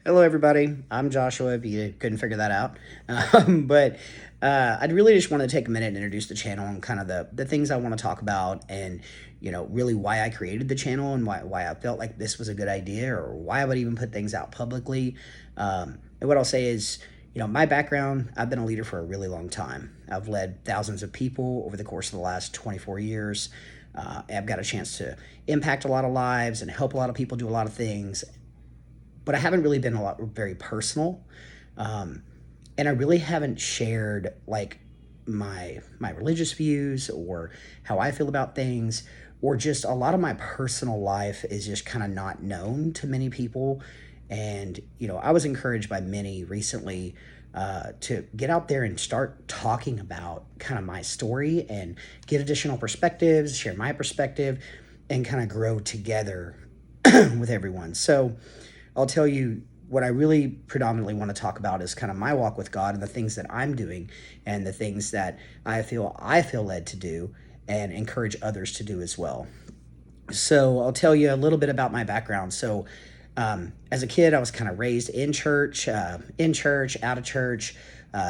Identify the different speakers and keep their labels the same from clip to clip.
Speaker 1: Hello, everybody. I'm Joshua, if you couldn't figure that out. But I'd really just want to take a minute and introduce the channel and kind of the things I want to talk about and, really why I created the channel and why I felt like this was a good idea or why I would even put things out publicly. And what I'll say is, my background, I've been a leader for a really long time. I've led thousands of people over the course of the last 24 years. I've got a chance to impact a lot of lives and help a lot of people do a lot of things, but I haven't really been very personal, and I really haven't shared like my religious views or how I feel about things, or just a lot of my personal life is just kind of not known to many people. And I was encouraged by many recently to get out there and start talking about kind of my story and get additional perspectives, share my perspective, and kind of grow together with everyone. So I'll tell you what I really predominantly want to talk about is kind of my walk with God and the things that I'm doing and the things that I feel led to do and encourage others to do as well. So I'll tell you a little bit about my background. So as a kid, I was kind of raised in church, out of church,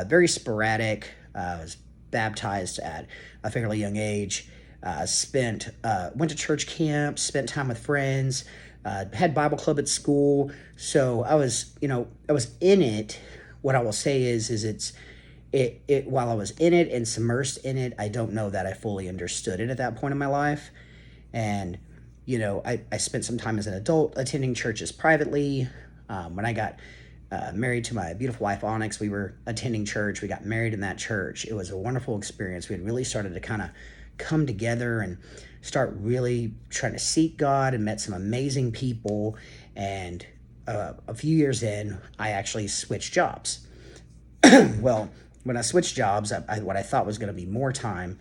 Speaker 1: very sporadic. I was baptized at a fairly young age. Went to church camp, spent time with friends, had Bible club at school. So I was in it. What I will say is while I was in it and submersed in it, I don't know that I fully understood it at that point in my life. And, I spent some time as an adult attending churches privately. When I got married to my beautiful wife, Onyx, we were attending church. We got married in that church. It was a wonderful experience. We had really started to kind of come together and start really trying to seek God and met some amazing people. And a few years in, I actually switched jobs. Well, when I switched jobs, what I thought was going to be more time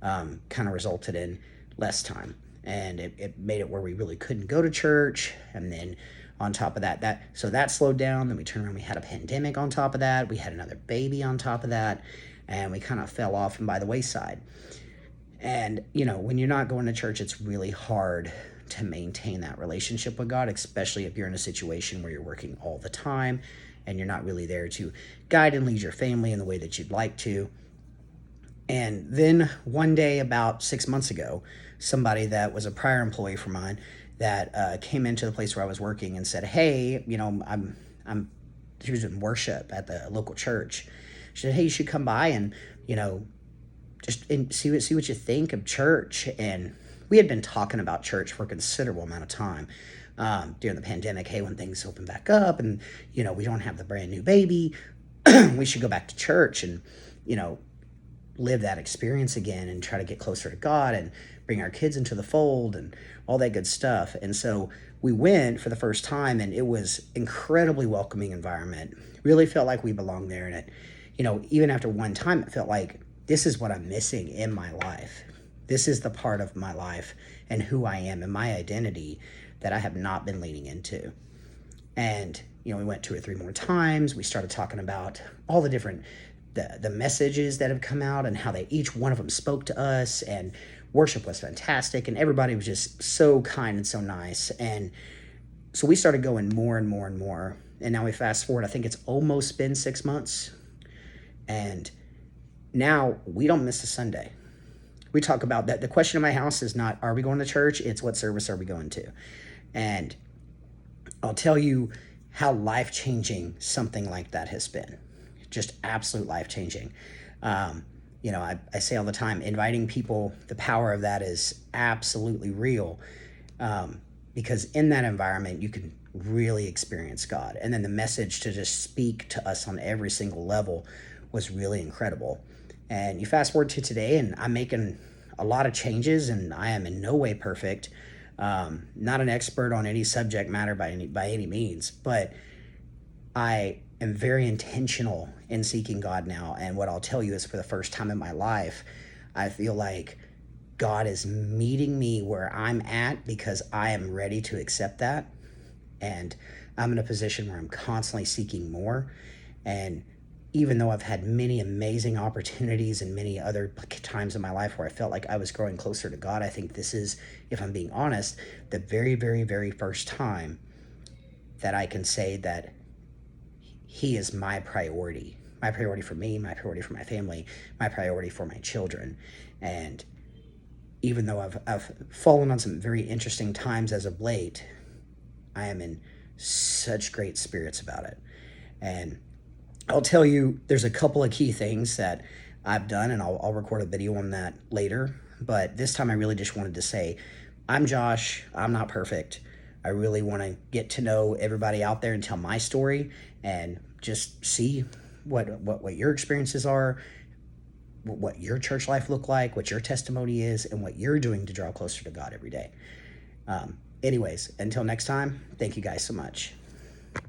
Speaker 1: kind of resulted in less time. And it made it where we really couldn't go to church. And then on top of that slowed down. Then we turned around, we had a pandemic on top of that. We had another baby on top of that. And we kind of fell off and by the wayside. And, when you're not going to church, it's really hard to maintain that relationship with God, especially if you're in a situation where you're working all the time and you're not really there to guide and lead your family in the way that you'd like to. And then one day, about 6 months ago, somebody that was a prior employee for mine that came into the place where I was working and said, "Hey, she was in worship at the local church. She said, 'Hey, you should come by and just see what you think of church.'" And we had been talking about church for a considerable amount of time during the pandemic. Hey, when things open back up and we don't have the brand new baby, we should go back to church and you know live that experience again and try to get closer to God and bring our kids into the fold and all that good stuff. And so we went for the first time, and it was incredibly welcoming environment. Really felt like we belonged there. And even after one time, it felt like this is what I'm missing in my life. This is the part of my life and who I am and my identity that I have not been leaning into. And we went 2 or 3 more times. We started talking about all the different the messages that have come out and how each one of them spoke to us. And worship was fantastic, and everybody was just so kind and so nice. And so we started going more and more and more. And now we fast forward. I think it's almost been 6 months, and now we don't miss a Sunday. We talk about that. The question in my house is not, are we going to church? It's, what service are we going to? And I'll tell you how life-changing something like that has been. Just absolute life-changing. I say all the time, inviting people, the power of that is absolutely real, because in that environment, you can really experience God. And then the message to just speak to us on every single level was really incredible. And you fast forward to today, and I'm making a lot of changes, and I am in no way perfect. Not an expert on any subject matter by any means, but I am very intentional in seeking God now. And what I'll tell you is, for the first time in my life, I feel like God is meeting me where I'm at because I am ready to accept that. And I'm in a position where I'm constantly seeking more. And even though I've had many amazing opportunities and many other times in my life where I felt like I was growing closer to God, I think this is, if I'm being honest, the very, very, very first time that I can say that He is my priority. My priority for me, my priority for my family, my priority for my children. And even though I've fallen on some very interesting times as of late, I am in such great spirits about it. And I'll tell you, there's a couple of key things that I've done, and I'll record a video on that later. But this time I really just wanted to say, I'm Josh. I'm not perfect. I really want to get to know everybody out there and tell my story and just see what your experiences are, what your church life looked like, what your testimony is, and what you're doing to draw closer to God every day. Anyways, until next time, thank you guys so much.